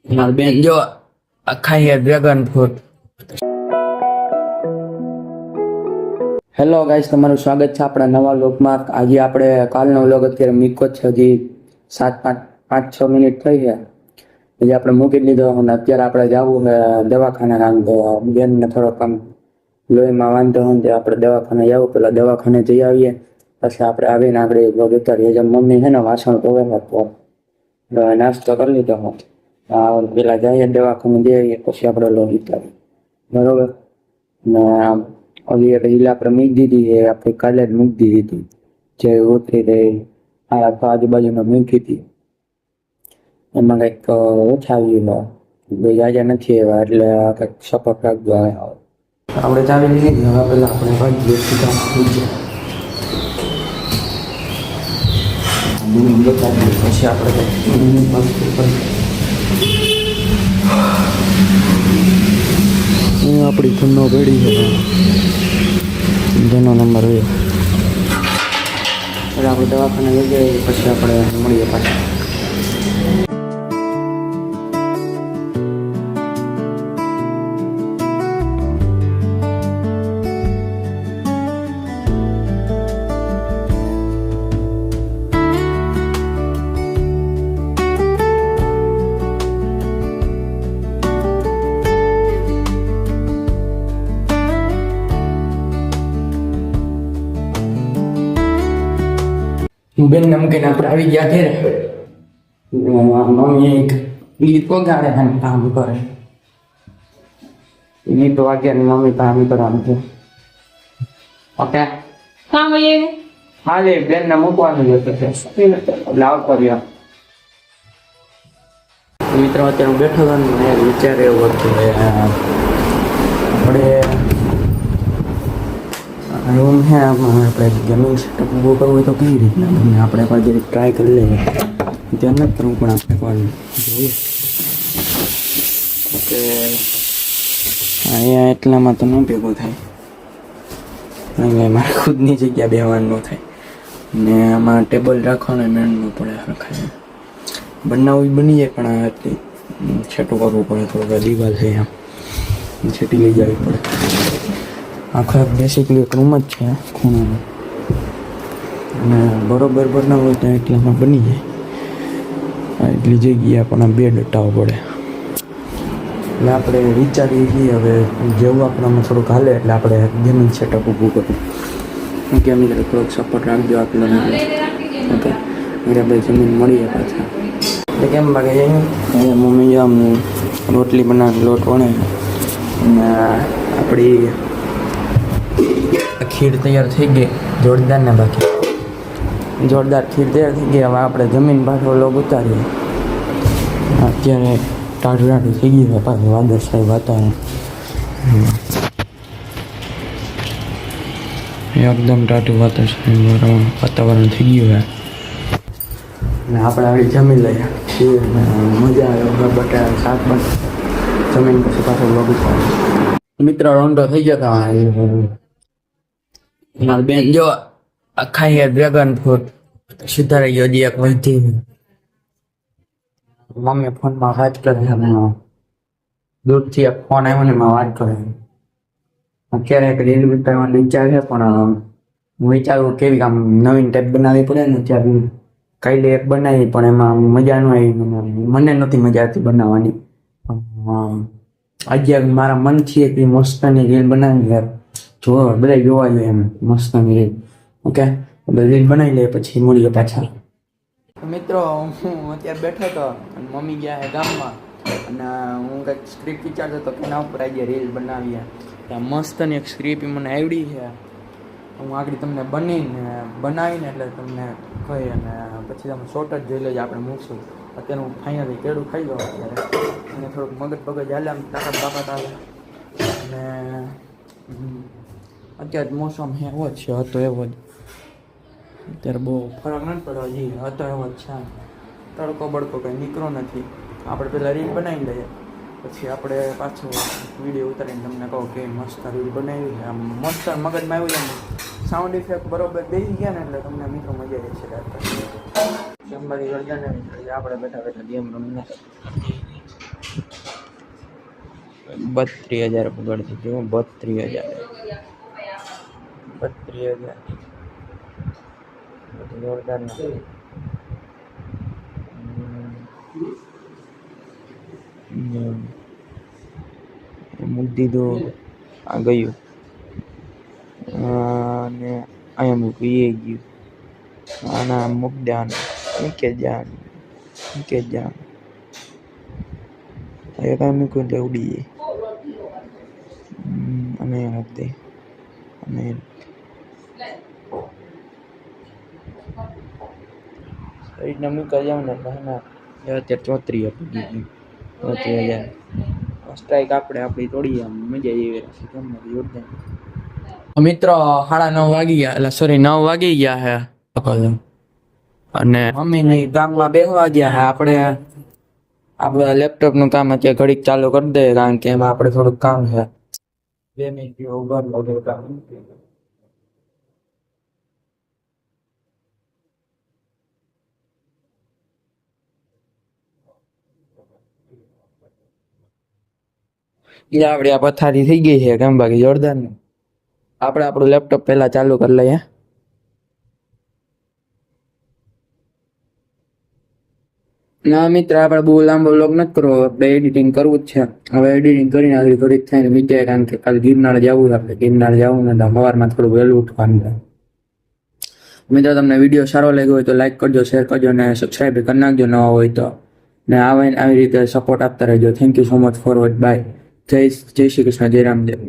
મારી બેન જો ખાઈએ ડ્રેગન ફ્રૂટ. હેલો ગાઈસ, તમારું સ્વાગત છે આપણા નવા વ્લોગમાં. આજે આપણે કાલનો વ્લોગ અત્યારે મૂક્યો જ છે, હજી 5-6 મિનિટ થઈ છે. હજી આપણે મૂકી લીધો અને અત્યારે આપણે જવું છે દવાખાને. બેનને થોડોક આમ લોહીમાં વાંધો હોય તો આપણે દવાખાને જવું. પેલા દવાખાને જઈ આવીએ, પછી આપણે આવીને આગળ વ્લોગ ઉતારીએ. જે મમ્મી છે ને વાસણ ધોવે તો નાસ્તો કરી લીધો હું. પેલા જઈએ દવાખાને જઈ આવીએ, પછી આપણે વ્લોગ ઉતારીએ, બરોબર ને. ઓલી એક રીલ આપણે મૂકી દીધી છે, આપણે કાલે જ મૂકી દીધી હતી, જે ઉતરી રહી આ આજુબાજુમાં મૂકી હતી. એમાં કંઈક ઓછા આવી ગયેલો, આજે નથી આવ્યા, એટલે કંઈક સપોર્ટ રાખજો. આપણે ચાવી લીધી, હવે પેલા આપણે ભાગીએ સીધા પછી આપણે આપણી ફૂનો પેઢી છે, જેનો નંબર હોય એટલે આપણે દવાખાને લઈ જઈએ, પછી આપણે મળીએ પાછા. બેન મૂકીને આપણે આવી ગયા ઘેરે. મમ્મી ગીત વગાડે છે, કામ કરે. ગીત વાગ્યા ને મમ્મી કામ કરવાનું છે. ઓકે હા લે, બેન ને મૂકવાનું આવતો રહ્યો. મિત્રો અત્યારે હું બેઠો હતો ને વિચાર એવો હતો આપણે રૂમ છે, આમાં આપણે ગેમિંગ સેટઅપ ઊભું કરવું હોય તો કઈ રીતના બને, આપણે પણ જરીક ટ્રાય કરી લઈએ. ધ્યાન નથી કરવું પણ આપણે પણ જોઈએ કે અહીંયા એટલામાં તો ન ભેગું થાય, મારે ખુદની જગ્યા બેહવાનું ન થાય ને. આમાં ટેબલ રાખવાનું મેળ ન પડે, રખાય બનાવવું બની જાય પણ એટલી છેટું કરવું પડે. થોડુંક દિવાલ છે આમ છેટી લઈ જવી પડે. આખો બેસિકલી એક રૂમ જ છે ખૂણાનો, અને બરોબર બનાવવું હોય તો એટલામાં બની જાય. એટલી જગ્યા પણ આ બેડ હટાવવો પડે, એટલે આપણે વિચારીએ છીએ હવે જેવું આપણામાં થોડુંક હાલે એટલે આપણે ગેમિંગ સેટઅપ ઊભું કરીએ. ગેમિંગ થોડોક સપોર્ટ રાખજો આપણને. ઓકે, એટલે આપણે જમીન મળીએ પાછા. એટલે કેમ લાગે છે મમ્મી આમ રોટલી બનાવીને લોટ વણે અને આપણી ખીર તૈયાર થઈ ગઈ, જોરદાર ને. બાકી જોરદાર ખીર તૈયાર થઈ ગઈ. હવે આપણે જમીન પાછો લોગ ઉતારીએ. અત્યારે ટાઢું ટાઢું થઈ ગયું છે, પાછું વાદળછાયું વાતાવરણ, એકદમ ટાઢું વાતાવરણ થઈ ગયું છે. ને આપણે આવી જમી લઈએ, ખીર મજા આવે, બટાકા શાક બને, જમીન પછી પાછો લોગ ઉતારીએ. મિત્રો રોંડો થઈ ગયો હતા. મારી બેન જો ખાઈએ ડ્રેગન ફ્રૂટ, સુધારી ગયો હજી એક વધી. મમ્મી ફોનમાં વાત કરે છે, દૂરથી એક ફોન આવ્યો ને એમાં વાત કરે. અત્યારે એક રીલ ઉતારવાનો વિચાર છે, પણ હું વિચારું કેવી આમ નવીન ટાઈપ બનાવવી પડે ને. ત્યારે કાલે એક બનાવી પણ એમાં મજા ન આવી, મને નથી મજા આવતી બનાવવાની. આજે મારા મનથી એક મસ્તની રીલ બનાવી યાર, જો બધા જોવા જોઈએ એમ મસ્તની રીલ. ઓકે, રીલ બનાવી લે પછી મળીએ પાછા. મિત્રો હું અત્યારે બેઠો હતો અને મમ્મી ગયા છે ગામમાં, અને હું કંઈક સ્ક્રિપ્ટ વિચારતો હતો કે એના ઉપર આજે રીલ બનાવીએ. ત્યાં મસ્તની એક સ્ક્રિપ્ટ મને આવડી છે, હું આગળ તમને બનાવીને એટલે તમને કહી, અને પછી તમે શોર્ટ જ જોઈ લેજો, આપણે મૂકશું. અત્યારે હું ફાઇનલી કેળું ખાઈ ગયો અત્યારે, અને થોડુંક મગજ હાલે, આમ તાકાત આવે. અને અત્યારે મોસમ એવો જ છે, હતો એવો જ. અત્યારે બહુ ફરક નથી પડ્યો, હજી હતો એવો જ છે. તડકો બડકો કંઈ નીકળો નથી. આપણે પહેલાં રીલ બનાવી લઈએ, પછી આપણે પાછો વિડીયો ઉતારીને તમને કહું કે મસ્ત રીલ બનાવી છે. આમ મસ્ત મગજમાં આવ્યું છે, સાઉન્ડ ઇફેક્ટ બરોબર બેસી ગયા ને એટલે તમને મિત્રો મજા આવી છે. જમવાની ગરદા ને આપણે બેઠા બેઠા ગેમ રમીએ. 32,000 પગાર દીધો. 32,000 જોરદાર ના મૂકી દીધું. આ ગયું અને અહીંયા મૂકી એ ગયું. આના મૂક દેવાનું. મૂકે જવાનું એ કાંઈ મૂક્યું એટલે ઉડી જાય. અને મૂક દે અને રીતના મૂકા જાવ ને અત્યારે 34 આપી દીધી. 34,000 સ્ટ્રાઈક આપણી તોડી આમ મજા આવી જોરદાર. મિત્રો 9:30 વાગી ગયા, એટલે સોરી 9 વાગી ગયા હે અને મમ્મી કામમાં બેસવા ગયા હે. આપણે લેપટોપ નું કામ અત્યારે ઘડીક ચાલુ કરી દઈએ, કારણ કે એમાં આપણે થોડુંક કામ છે. 2 મિનિટ ઉભા રહો કામ. આપડી આ પથારી થઈ ગઈ છે કેમ બાકી જોરદાર ને. આપણે આપણું લેપટોપ પહેલા ચાલુ કરી લઈએ. ના મિત્ર, આપણે બહુ લાંબો વ્લોગ નથી કરવો, આપણે એડિટિંગ કરવું જ છે. હવે એડિટિંગ કરીને આગળ ઘડીક થઈને મીડિયા, કારણ કે કાલે ગિરનાર જવું. આપણે ગિરનાર જવું ને તો સવારમાં થોડું વહેલું ઉઠવાનું છે. મિત્રો તમને વિડીયો સારો લાગ્યો હોય તો લાઈક કરજો, શેર કરજો અને સબસ્ક્રાઈબ કરી નાખજો નવા હોય તો. ને આવી રીતે સપોર્ટ આપતા રહેજો. Thank you so much for watch. Bye. જય શ્રી કૃષ્ણ. જય રામદેવ.